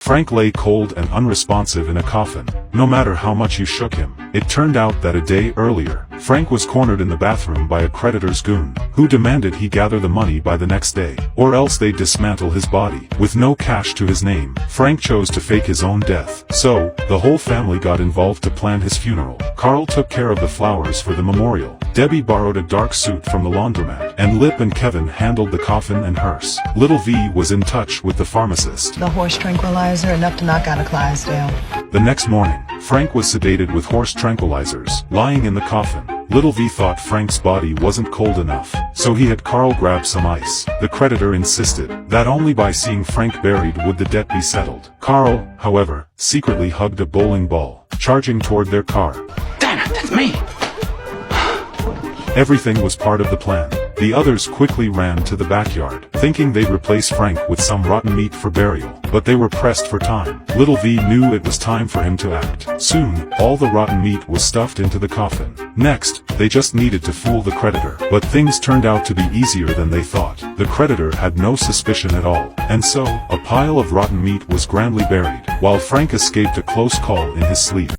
Frank lay cold and unresponsive in a coffin, no matter how much you shook him. It turned out that a day earlier, Frank was cornered in the bathroom by a creditor's goon, who demanded he gather the money by the next day, or else they'd dismantle his body. With no cash to his name, Frank chose to fake his own death. So, the whole family got involved to plan his funeral. Carl took care of the flowers for the memorial. Debbie borrowed a dark suit from the laundromat, and Lip and Kevin handled the coffin and hearse. Little V was in touch with the pharmacist. The horse tranquilizer, enough to knock out a Clydesdale. The next morning, Frank was sedated with horse tranquilizers, lying in the coffin. Little V thought Frank's body wasn't cold enough, so he had Carl grab some ice. The creditor insisted that only by seeing Frank buried would the debt be settled. Carl, however, secretly hugged a bowling ball, charging toward their car. Damn it, that's me! Everything was part of the plan. The others quickly ran to the backyard, thinking they'd replace Frank with some rotten meat for burial, but they were pressed for time. Little V knew it was time for him to act. Soon, all the rotten meat was stuffed into the coffin. Next, they just needed to fool the creditor. But things turned out to be easier than they thought. The creditor had no suspicion at all, and so, a pile of rotten meat was grandly buried, while Frank escaped a close call in his sleep.